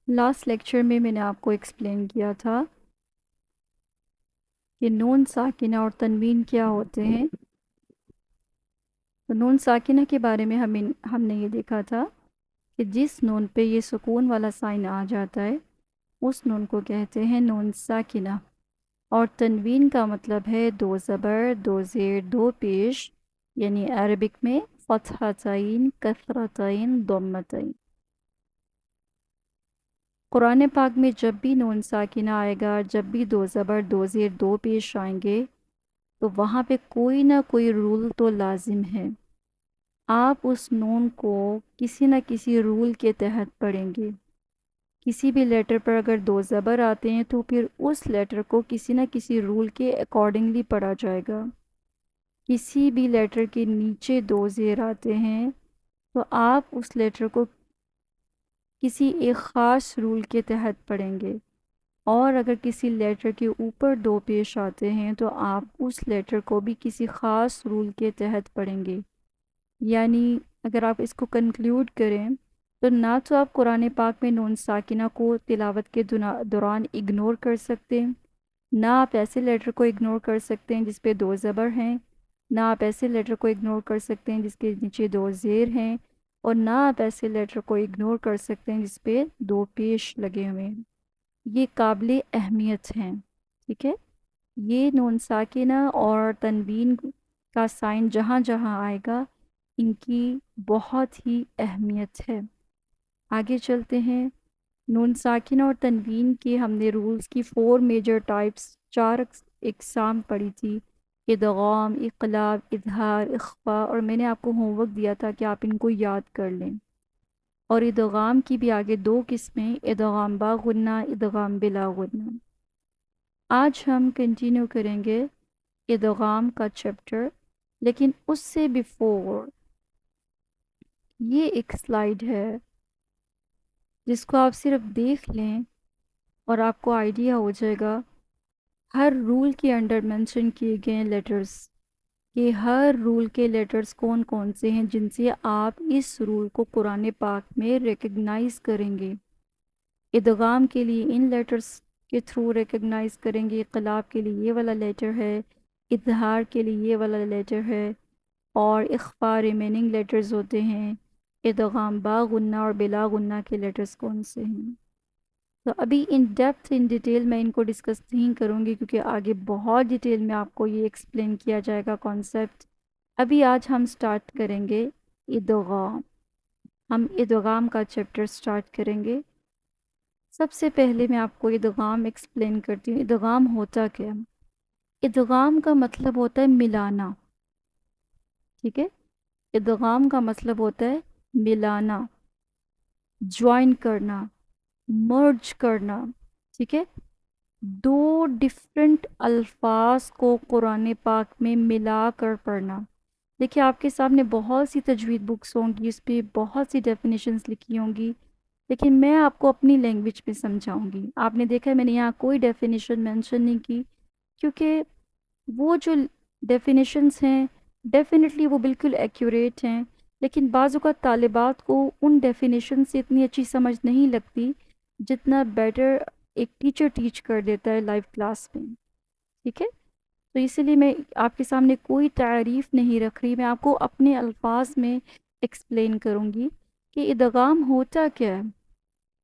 Last lecture میں نے آپ کو ایکسپلین کیا تھا کہ نون ساکنہ اور تنوین کیا ہوتے ہیں. تو نون ساکنہ کے بارے میں ہم نے یہ دیکھا تھا کہ جس نون پہ یہ سکون والا سائن آ جاتا ہے اس نون کو کہتے ہیں نون ساکنہ. اور تنوین کا مطلب ہے دو زبر، دو زیر، دو پیش، یعنی عربک میں فتحتین، کسرتین، ضمتین. قرآن پاک میں جب بھی نون ساکنہ آئے گا، جب بھی دو زبر، دو زیر، دو پیش آئیں گے تو وہاں پہ کوئی نہ کوئی رول تو لازم ہے. آپ اس نون کو کسی نہ کسی رول کے تحت پڑھیں گے. کسی بھی لیٹر پر اگر دو زبر آتے ہیں تو پھر اس لیٹر کو کسی نہ کسی رول کے اکارڈنگلی پڑھا جائے گا. کسی بھی لیٹر کے نیچے دو زیر آتے ہیں تو آپ اس لیٹر کو کسی ایک خاص رول کے تحت پڑھیں گے. اور اگر کسی لیٹر کے اوپر دو پیش آتے ہیں تو آپ اس لیٹر کو بھی کسی خاص رول کے تحت پڑھیں گے. یعنی اگر آپ اس کو کنکلیوڈ کریں تو نہ تو آپ قرآن پاک میں نون ساکنہ کو تلاوت کے دوران اگنور کر سکتے ہیں، نہ آپ ایسے لیٹر کو اگنور کر سکتے ہیں جس پہ دو زبر ہیں، نہ آپ ایسے لیٹر کو اگنور کر سکتے ہیں جس کے نیچے دو زیر ہیں، اور نہ آپ ایسے لیٹر کو اگنور کر سکتے ہیں جس پہ دو پیش لگے ہوئے ہیں. یہ قابل اہمیت ہیں. ٹھیک ہے، یہ نون ساکنہ اور تنوین کا سائن جہاں جہاں آئے گا ان کی بہت ہی اہمیت ہے. آگے چلتے ہیں. نون ساکنہ اور تنوین کے ہم نے رولز کی 4 میجر ٹائپس، 4 اقسام پڑھی تھی: ادغام، اقلاب، اظہار، اخفاء. اور میں نے آپ کو ہوم ورک دیا تھا کہ آپ ان کو یاد کر لیں. اور ادغام کی بھی آگے 2 قسمیں: ادغام با غنہ، ادغام بلا غنہ. آج ہم کنٹینیو کریں گے ادغام کا چیپٹر، لیکن اس سے بیفور یہ ایک سلائیڈ ہے جس کو آپ صرف دیکھ لیں اور آپ کو آئیڈیا ہو جائے گا ہر رول کے انڈر مینشن کیے گئے لیٹرز، کہ ہر رول کے لیٹرز کون کون سے ہیں جن سے آپ اس رول کو قرآن پاک میں ریکگنائز کریں گے. ادغام کے لیے ان لیٹرز کے تھرو ریکگنائز کریں گے. اقلاب کے لیے یہ والا لیٹر ہے، اظہار کے لیے یہ والا لیٹر ہے، اور اخفاء ریمیننگ لیٹرز ہوتے ہیں. ادغام با غنہ اور بلا غنہ کے لیٹرز کون سے ہیں. تو ابھی ان ڈیپتھ ان ڈیٹیل میں ان کو ڈسکس نہیں کروں گی کیونکہ آگے بہت ڈیٹیل میں آپ کو یہ ایکسپلین کیا جائے گا کانسیپٹ. ابھی آج ہم سٹارٹ کریں گے ادغام. ہم ادغام کا چیپٹر سٹارٹ کریں گے. سب سے پہلے میں آپ کو ادغام ایکسپلین کرتی ہوں. ادغام ہوتا کیا؟ ادغام کا مطلب ہوتا ہے ملانا. ٹھیک ہے، ادغام کا مطلب ہوتا ہے ملانا، جوائن کرنا، مرج کرنا. ٹھیک ہے، دو ڈیفرنٹ الفاظ کو قرآن پاک میں ملا کر پڑھنا. دیکھیے آپ کے سامنے بہت سی تجوید بکس ہوں گی، اس پہ بہت سی ڈیفینیشنز لکھی ہوں گی، لیکن میں آپ کو اپنی لینگویج میں سمجھاؤں گی. آپ نے دیکھا ہے میں نے یہاں کوئی ڈیفینیشن مینشن نہیں کی، کیونکہ وہ جو ڈیفینیشنز ہیں ڈیفینیٹلی وہ بالکل ایکوریٹ ہیں، لیکن بعض اوقات طالبات کو ان ڈیفینیشن سے اتنی اچھی سمجھ نہیں لگتی جتنا بیٹر ایک ٹیچر ٹیچ کر دیتا ہے لائیو کلاس میں. ٹھیک ہے، تو اسی لیے میں آپ کے سامنے کوئی تعریف نہیں رکھ رہی، میں آپ کو اپنے الفاظ میں ایکسپلین کروں گی کہ ادغام ہوتا کیا ہے.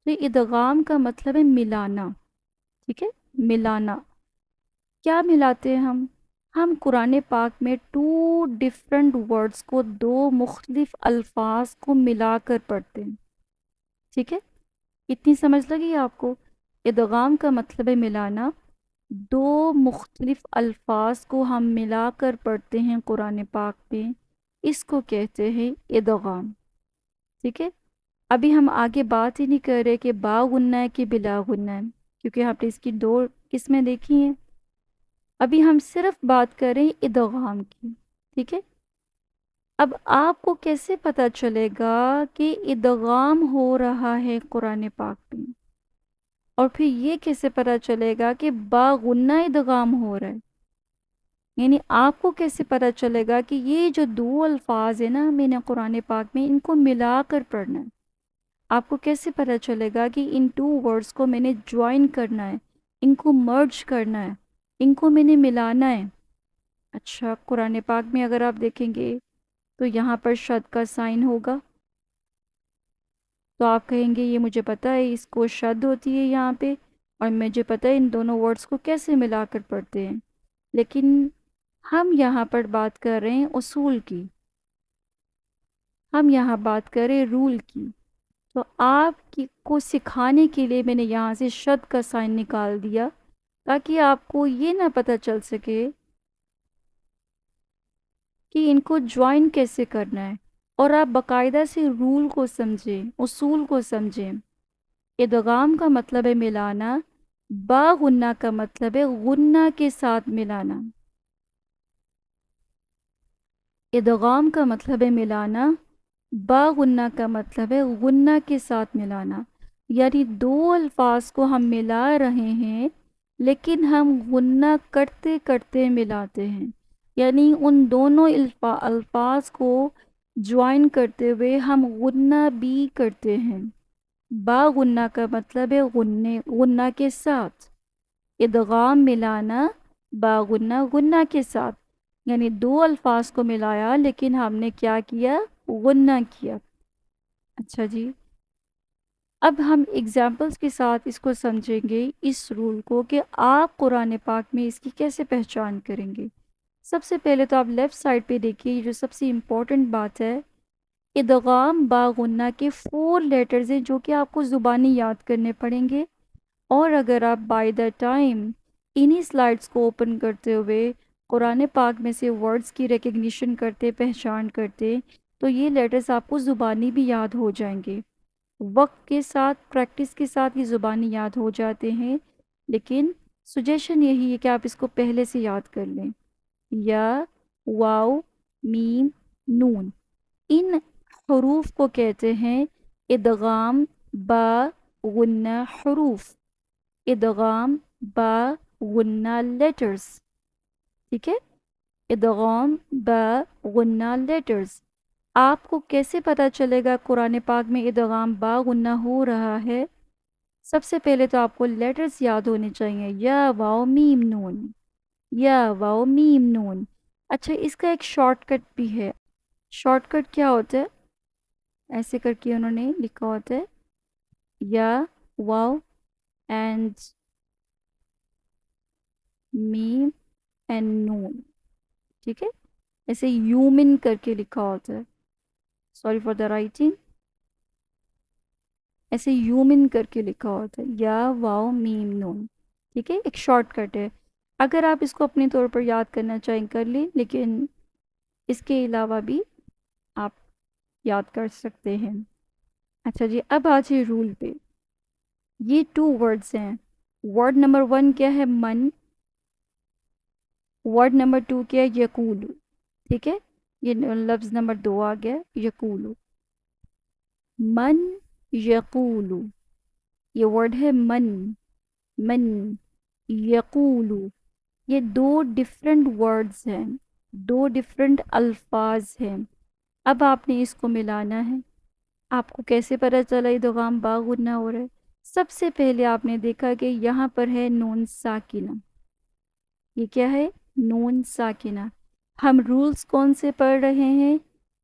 تو ادغام کا مطلب ہے ملانا. ٹھیک ہے، ملانا. کیا ملاتے ہیں ہم قرآن پاک میں 2 ڈفرینٹ ورڈز کو، 2 مختلف الفاظ کو ملا کر پڑھتے ہیں. ٹھیک ہے، اتنی سمجھ لگی آپ کو؟ ادغام کا مطلب ہے ملانا. 2 مختلف الفاظ کو ہم ملا کر پڑھتے ہیں قرآن پاک میں، اس کو کہتے ہیں ادغام. ٹھیک ہے، ابھی ہم آگے بات ہی نہیں کر رہے کہ با غنہ ہے کہ بلا غنہ ہے، کیونکہ آپ نے اس کی 2 قسمیں دیکھی ہیں. ابھی ہم صرف بات کر رہے ہیں ادغام کی. ٹھیک ہے، اب آپ کو کیسے پتا چلے گا کہ ادغام ہو رہا ہے قرآن پاک میں، اور پھر یہ کیسے پتا چلے گا کہ با غنہ ادغام ہو رہا ہے؟ یعنی آپ کو کیسے پتا چلے گا کہ یہ جو 2 الفاظ ہیں نا میں نے قرآن پاک میں ان کو ملا کر پڑھنا ہے. آپ کو کیسے پتہ چلے گا کہ ان ٹو ورڈز کو میں نے جوائن کرنا ہے، ان کو مرج کرنا ہے، ان کو میں نے ملانا ہے؟ اچھا، قرآن پاک میں اگر آپ دیکھیں گے تو یہاں پر شد کا سائن ہوگا، تو آپ کہیں گے یہ مجھے پتہ ہے اس کو شد ہوتی ہے یہاں پہ، اور مجھے پتہ ہے ان دونوں ورڈز کو کیسے ملا کر پڑھتے ہیں، لیکن ہم یہاں پر بات کر رہے ہیں اصول کی، ہم یہاں بات کر رہے ہیں رول کی۔ تو آپ کی کو سکھانے کے لیے میں نے یہاں سے شد کا سائن نکال دیا تاکہ آپ کو یہ نہ پتہ چل سکے کہ ان کو جوائن کیسے کرنا ہے، اور آپ باقاعدہ سے رول کو سمجھیں، اصول کو سمجھیں۔ ادغام کا مطلب ہے ملانا، با غنہ کا مطلب ہے غنہ کے ساتھ ملانا۔ ادغام کا مطلب ہے ملانا، با غنہ کا مطلب ہے غنہ کے ساتھ ملانا، یعنی دو الفاظ کو ہم ملا رہے ہیں لیکن ہم غنہ کرتے کرتے ملاتے ہیں، یعنی ان دونوں الفاظ کو جوائن کرتے ہوئے ہم غنہ بھی کرتے ہیں۔ با غنہ کا مطلب ہے غنہ کے ساتھ، ادغام ملانا، با غنہ غنہ کے ساتھ، یعنی دو الفاظ کو ملایا لیکن ہم نے کیا کیا؟ غنہ کیا۔ اچھا جی، اب ہم اگزامپلس کے ساتھ اس کو سمجھیں گے، اس رول کو کہ آپ قرآن پاک میں اس کی کیسے پہچان کریں گے۔ سب سے پہلے تو آپ لیفٹ سائڈ پہ دیکھیے، یہ جو سب سے امپورٹنٹ بات ہے، ادغام با غنہ کے 4 لیٹرز ہیں جو کہ آپ کو زبانی یاد کرنے پڑیں گے، اور اگر آپ بائی دا ٹائم انہی سلائڈس کو اوپن کرتے ہوئے قرآن پاک میں سے ورڈز کی ریکگنیشن کرتے، پہچان کرتے، تو یہ لیٹرز آپ کو زبانی بھی یاد ہو جائیں گے۔ وقت کے ساتھ، پریکٹس کے ساتھ یہ زبانی یاد ہو جاتے ہیں، لیکن سجیشن یہی ہے کہ آپ اس کو پہلے سے یاد کر لیں۔ یا، واو، میم، نون، ان حروف کو کہتے ہیں ادغام با غنہ حروف، ادغام با غنہ لیٹرز، ٹھیک ہے؟ ادغام با غنہ لیٹرز۔ آپ کو کیسے پتا چلے گا قرآن پاک میں ادغام با غنہ ہو رہا ہے؟ سب سے پہلے تو آپ کو لیٹرز یاد ہونے چاہیے، یا واو میم نون، یا واو میم نون۔ اچھا، اس کا ایک شارٹ کٹ بھی ہے۔ شارٹ کٹ کیا ہوتا ہے؟ ایسے کر کے انہوں نے لکھا ہوتا ہے، یا واو اینڈ میم اینڈ نون، ٹھیک ہے؟ ایسے یومن کر کے لکھا ہوتا ہے، سوری فار دا رائٹنگ، ایسے یومن کر کے لکھا ہوتا ہے، یا واو میم نون، ٹھیک ہے؟ ایک شارٹ کٹ ہے، اگر آپ اس کو اپنے طور پر یاد کرنا چاہیں کر لیں، لیکن اس کے علاوہ بھی آپ یاد کر سکتے ہیں۔ اچھا جی، اب آ جائے رول پہ۔ یہ 2 ورڈز ہیں، ورڈ نمبر 1 کیا ہے؟ من، ورڈ نمبر 2 کیا ہے؟ یقول، ٹھیک ہے؟ یہ لفظ نمبر 2 آ گیا، یقول، من یقول، یہ ورڈ ہے من، من یقول، یہ 2 ڈفرنٹ ورڈز ہیں، 2 ڈفرنٹ الفاظ ہیں۔ اب آپ نے اس کو ملانا ہے۔ آپ کو کیسے پتہ چلا ادغام با غنہ ہو رہا ہے؟ سب سے پہلے آپ نے دیکھا کہ یہاں پر ہے نون ساکنہ، یہ کیا ہے؟ نون ساکنہ۔ ہم رولز کون سے پڑھ رہے ہیں؟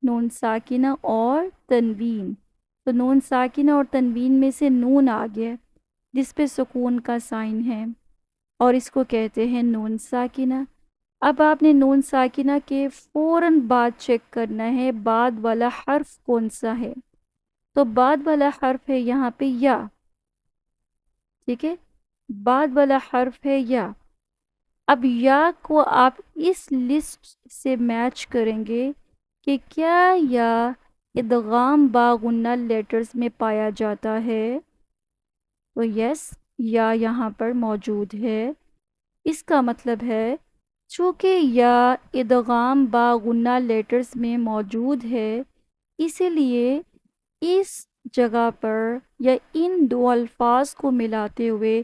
نون ساکنہ اور تنوین۔ تو نون ساکنہ اور تنوین میں سے نون آ گیا جس پہ سکون کا سائن ہے، اور اس کو کہتے ہیں نون ساکنہ۔ اب آپ نے نون ساکنہ کے فوراً بعد چیک کرنا ہے بعد والا حرف کون سا ہے، تو بعد والا حرف ہے یہاں پہ یا، ٹھیک ہے؟ بعد والا حرف ہے یا۔ اب یا کو آپ اس لسٹ سے میچ کریں گے کہ کیا یا ادغام با غنہ لیٹرز میں پایا جاتا ہے، تو یس، یا یہاں پر موجود ہے۔ اس کا مطلب ہے چونکہ یا ادغام با غنہ لیٹرز میں موجود ہے، اسی لیے اس جگہ پر یا ان 2 الفاظ کو ملاتے ہوئے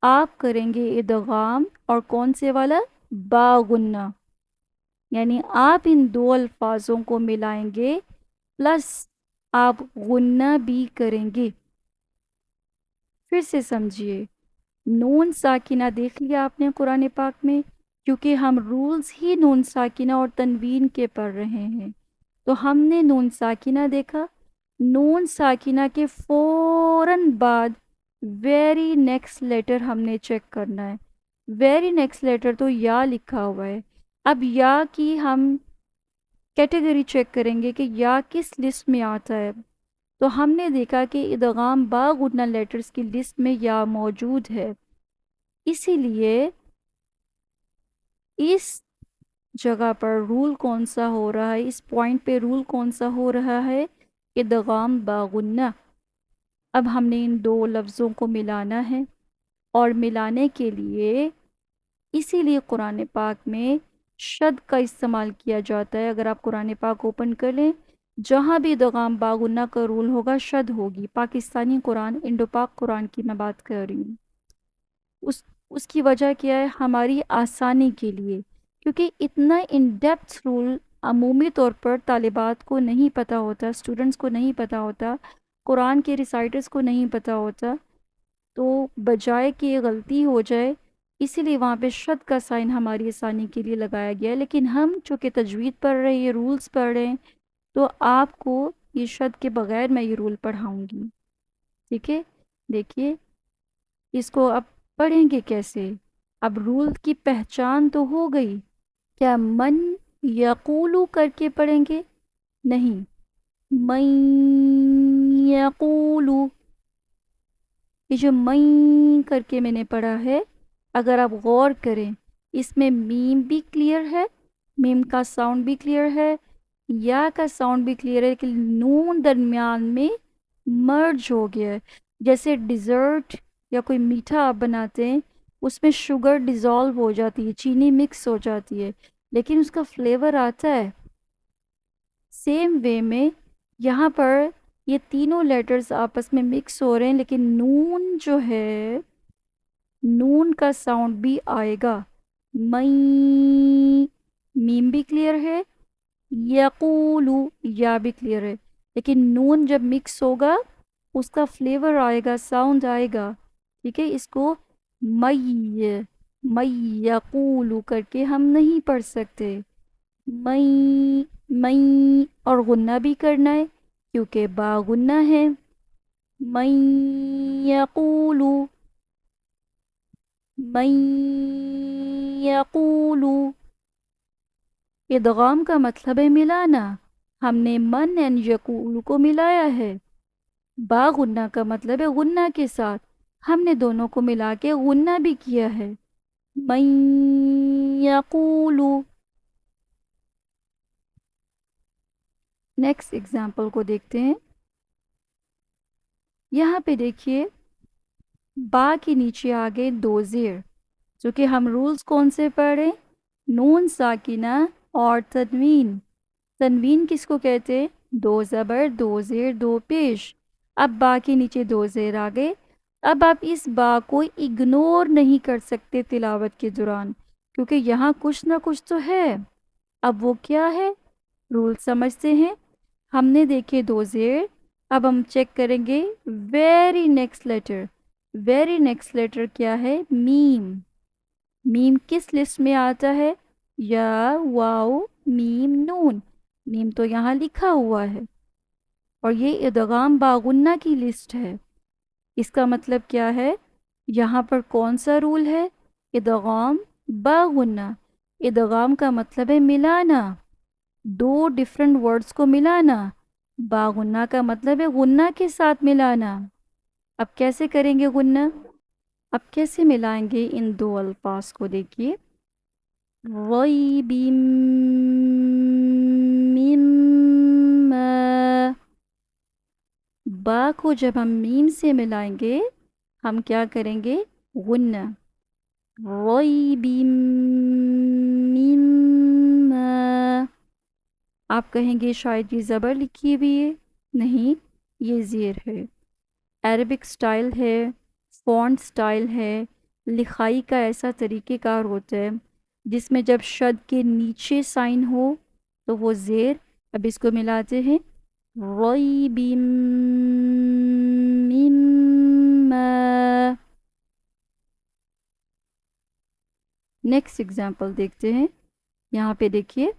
آپ کریں گے ادغام، اور کون سے والا؟ با غنہ، یعنی آپ ان 2 الفاظوں کو ملائیں گے پلس آپ غنہ بھی کریں گے۔ پھر سے سمجھیے، نون ساکنہ دیکھ لیا آپ نے قرآن پاک میں، کیونکہ ہم رولز ہی نون ساکنہ اور تنوین کے پڑھ رہے ہیں، تو ہم نے نون ساکنہ دیکھا، نون ساکنہ کے فوراً بعد ویری نیکسٹ لیٹر ہم نے چیک کرنا ہے۔ ویری نیکسٹ لیٹر تو یا لکھا ہوا ہے، اب یا کی ہم کیٹیگری چیک کریں گے کہ یا کس لسٹ میں آتا ہے، تو ہم نے دیکھا کہ ادغام با غنہ لیٹرز کی لسٹ میں یا موجود ہے، اسی لیے اس جگہ پر رول کون سا ہو رہا ہے، اس پوائنٹ پہ رول کون سا ہو رہا ہے، ادغام با غنہ۔ اب ہم نے ان دو لفظوں کو ملانا ہے، اور ملانے کے لیے اسی لیے قرآن پاک میں شد کا استعمال کیا جاتا ہے۔ اگر آپ قرآن پاک اوپن کر لیں، جہاں بھی ادغام با غنہ کا رول ہوگا شد ہوگی۔ پاکستانی قرآن، انڈو پاک قرآن کی میں بات کر رہی ہوں۔ اس اس کی وجہ کیا ہے؟ ہماری آسانی کے لیے، کیونکہ اتنا ان ڈیپتھ رول عمومی طور پر طالبات کو نہیں پتہ ہوتا، اسٹوڈنٹس کو نہیں پتہ ہوتا، قرآن کے ریسائٹرز کو نہیں پتہ ہوتا، تو بجائے کہ یہ غلطی ہو جائے، اسی لیے وہاں پہ شد کا سائن ہماری آسانی کے لیے لگایا گیا ہے۔ لیکن ہم چونکہ تجوید پڑھ رہے ہیں، یہ رولز پڑھ رہے ہیں، تو آپ کو یہ شد کے بغیر میں یہ رول پڑھاؤں گی، ٹھیک ہے؟ دیکھیے اس کو اب پڑھیں گے کیسے؟ اب رول کی پہچان تو ہو گئی، کیا من یقولو کر کے پڑھیں گے؟ نہیں، من یقولو، یہ جو من کر کے میں نے پڑھا ہے، اگر آپ غور کریں اس میں میم بھی کلیئر ہے، میم کا ساؤنڈ بھی کلیئر ہے، یا کا ساؤنڈ بھی کلیئر ہے، کہ نون درمیان میں مرج ہو گیا ہے۔ جیسے ڈیزرٹ یا کوئی میٹھا آپ بناتے ہیں، اس میں شوگر ڈیزالو ہو جاتی ہے، چینی مکس ہو جاتی ہے، لیکن اس کا فلیور آتا ہے۔ سیم وے میں یہاں پر یہ تینوں لیٹرز آپس میں مکس ہو رہے ہیں، لیکن نون جو ہے، نون کا ساؤنڈ بھی آئے گا۔ مئی، میم بھی کلیئر ہے، یقولو یا بھی کلیئر ہے، لیکن نون جب مکس ہوگا اس کا فلیور آئے گا، ساؤنڈ آئے گا، ٹھیک ہے؟ اس کو مئی، مئی یقولو کر کے ہم نہیں پڑھ سکتے، مئی، مئی، اور غنہ بھی کرنا ہے کیونکہ با غنہ ہے، مئی یقولو، مئی یقولو۔ ادغام کا مطلب ہے ملانا، ہم نے من اینڈ یقول کو ملایا ہے۔ با غنہ کا مطلب ہے غنہ کے ساتھ، ہم نے دونوں کو ملا کے غنہ بھی کیا ہے، من یقولو۔ نیکسٹ ایگزامپل کو دیکھتے ہیں۔ یہاں پہ دیکھیے با کے نیچے آگے دو زیر، جو کہ ہم رولز کون سے پڑھیں؟ نون ساکنہ اور تنوین۔ تنوین کس کو کہتے ہیں؟ دو زبر، دو زیر، دو پیش۔ اب با کے نیچے دو زیر آگے، اب آپ اس با کو اگنور نہیں کر سکتے تلاوت کے دوران، کیونکہ یہاں کچھ نہ کچھ تو ہے۔ اب وہ کیا ہے؟ رول سمجھتے ہیں۔ ہم نے دیکھے دو زیر، اب ہم چیک کریں گے very next letter. Very next letter کیا ہے؟ میم۔ میم کس لسٹ میں آتا ہے؟ یا، واو، میم، نون۔ میم تو یہاں لکھا ہوا ہے، اور یہ ادغام با غنہ کی لسٹ ہے۔ اس کا مطلب کیا ہے؟ یہاں پر کون سا رول ہے؟ ادغام با غنہ۔ ادغام کا مطلب ہے ملانا، دو ڈیفرنٹ ورڈز کو ملانا۔ با غنہ کا مطلب ہے غنہ کے ساتھ ملانا۔ اب کیسے کریں گے غنہ؟ اب کیسے ملائیں گے ان دو الفاظ کو؟ دیکھیے، غیب مما، با کو جب ہم میم سے ملائیں گے ہم کیا کریں گے؟ غنہ۔ غیب مما، آپ کہیں گے شاید یہ زبر لکھی ہوئی ہے، نہیں، یہ زیر ہے۔ عربک سٹائل ہے، فونٹ سٹائل ہے، لکھائی کا ایسا طریقہ کار ہوتا ہے جس میں جب شد کے نیچے سائن ہو تو وہ زیر۔ اب اس کو ملاتے ہیں، ريب مما. نیکسٹ ایگزامپل دیکھتے ہیں. یہاں پہ دیکھیے،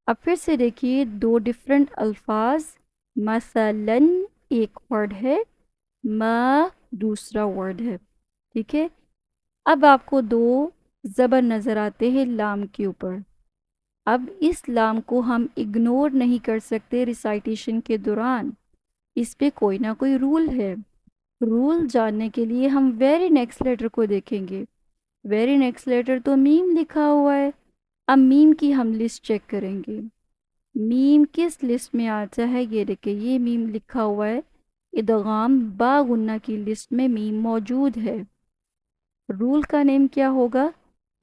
اب پھر سے دیکھیے دو ڈفرنٹ الفاظ. مثلاً ایک ورڈ ہے، ما دوسرا ورڈ ہے. ٹھیک ہے، اب آپ کو دو زبر نظر آتے ہیں لام کے اوپر. اب اس لام کو ہم اگنور نہیں کر سکتے ریسائٹیشن کے دوران. اس پہ کوئی نہ کوئی رول ہے. رول جاننے کے لیے ہم ویری نیکسٹ لیٹر کو دیکھیں گے. ویری نیکسٹ لیٹر تو میم لکھا ہوا ہے. اب میم کی ہم لسٹ چیک کریں گے. میم کس لسٹ میں آتا ہے؟ یہ دیکھیں، یہ میم لکھا ہوا ہے. ادغام با غنہ کی لسٹ میں میم موجود ہے. رول کا نیم کیا ہوگا؟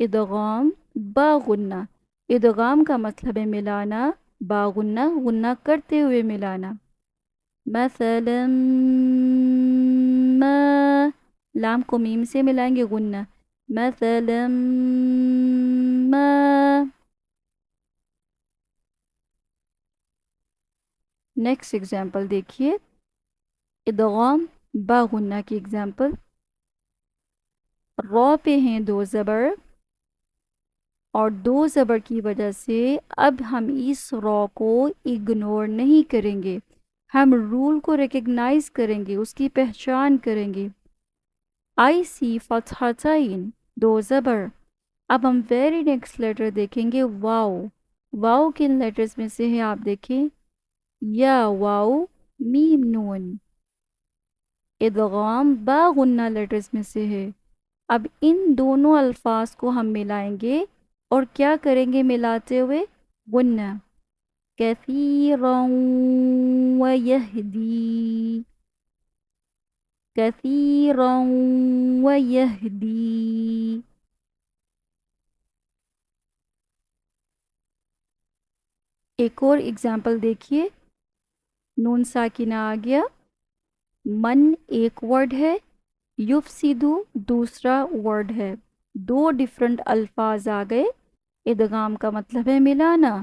ادغام با غنہ. ادغام کا مطلب ہے ملانا، با غنہ غنہ کرتے ہوئے ملانا. مثلا ما، لام کو میم سے ملائیں گے غنہ. مثلا ما. نیکسٹ ایگزامپل دیکھیے، ادغام با غنہ کی ایگزامپل. را پہ ہیں دو زبر، اور دو زبر کی وجہ سے اب ہم اس را کو اگنور نہیں کریں گے. ہم رول کو ریکگنائز کریں گے، اس کی پہچان کریں گے. آئی سی فتحتین، دو زبر. اب ہم ویری نیکسٹ لیٹر دیکھیں گے، واو. واو کن لیٹرز میں سے ہے؟ آپ دیکھیں، یا واو میم نون. ادغام با غنہ لیٹرز میں سے ہے. اب ان دونوں الفاظ کو ہم ملائیں گے اور کیا کریں گے ملاتے ہوئے؟ غنہ. کثیرا ویہدی، کثیرا ویہدی. ایک اور ایگزامپل دیکھیے، نون ساکنہ آ گیا. من ایک ورڈ ہے، یفسدو دوسرا ورڈ ہے. دو ڈفرنٹ الفاظ آ گئے. ادغام کا مطلب ہے ملانا،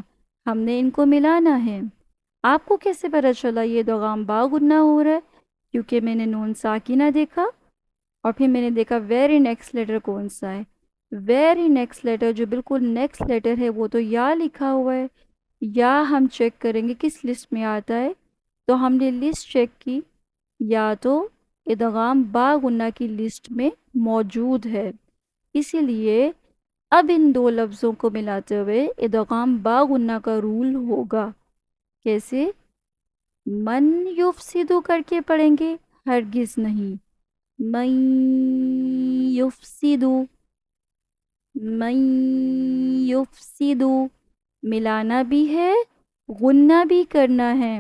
ہم نے ان کو ملانا ہے. آپ کو کیسے پتہ چلا یہ ادغام با غنہ ہو رہا ہے؟ کیونکہ میں نے نون ساکنہ دیکھا، اور پھر میں نے دیکھا ویری نیکسٹ لیٹر کون سا ہے. ویری نیکسٹ لیٹر جو بالکل نیکسٹ لیٹر ہے وہ تو یا لکھا ہوا ہے. یا ہم چیک کریں گے کس لسٹ میں آتا ہے. تو ہم نے لسٹ چیک کی، یا تو ادغام با غنہ کی لسٹ میں موجود ہے. اسی لیے اب ان دو لفظوں کو ملاتے ہوئے ادغام با غنہ کا رول ہوگا. کیسے؟ من یفسدو کر کے پڑھیں گے؟ ہرگز نہیں. من یفسدو، من یفسدو. ملانا بھی ہے، غنہ بھی کرنا ہے.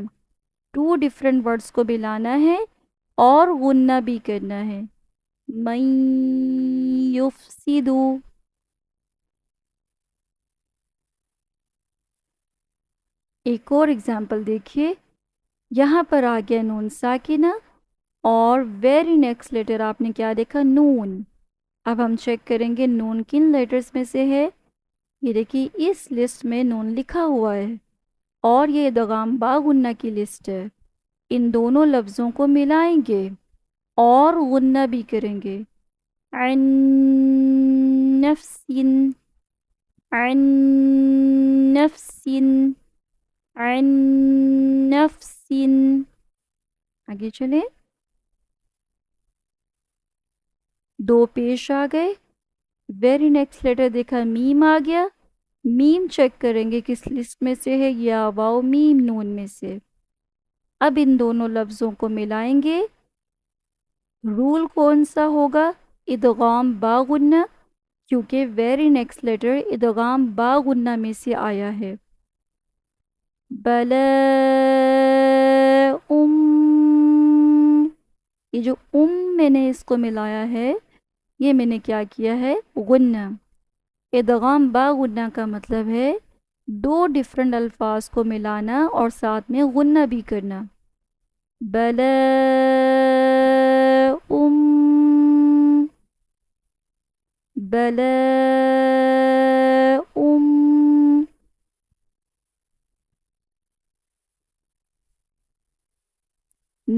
ٹو ڈفرنٹ ورڈز کو ملانا ہے اور غنہ بھی کرنا ہے. من یفسدو. ایک اور ایگزامپل دیکھیے، یہاں پر آ گیا نون ساکنہ اور ویری نیکسٹ لیٹر آپ نے کیا دیکھا؟ نون. اب ہم چیک کریں گے نون کن لیٹرز میں سے ہے. یہ دیکھیے اس لسٹ میں نون لکھا ہوا ہے اور یہ ادغام با غنہ کی لسٹ ہے. ان دونوں لفظوں کو ملائیں گے اور غنہ بھی کریں گے. عن نفس، عن نفس، عن نفس. آگے چلیں، دو پیش آ گئے. ویری نیکسٹ لیٹر دیکھا میم آ گیا. میم چیک کریں گے کس لسٹ میں سے ہے، یا واو میم نون میں سے. اب ان دونوں لفظوں کو ملائیں گے. رول کون سا ہوگا؟ ادغام با غنہ، کیونکہ ویری نیکسٹ لیٹر ادغام با غنہ میں سے آیا ہے. بلا یہ جو میں نے اس کو ملایا ہے، یہ میں نے کیا کیا ہے؟ غنہ. ادغام با غنہ کا مطلب ہے دو ڈفرنٹ الفاظ کو ملانا اور ساتھ میں غنہ بھی کرنا. بلا بلا.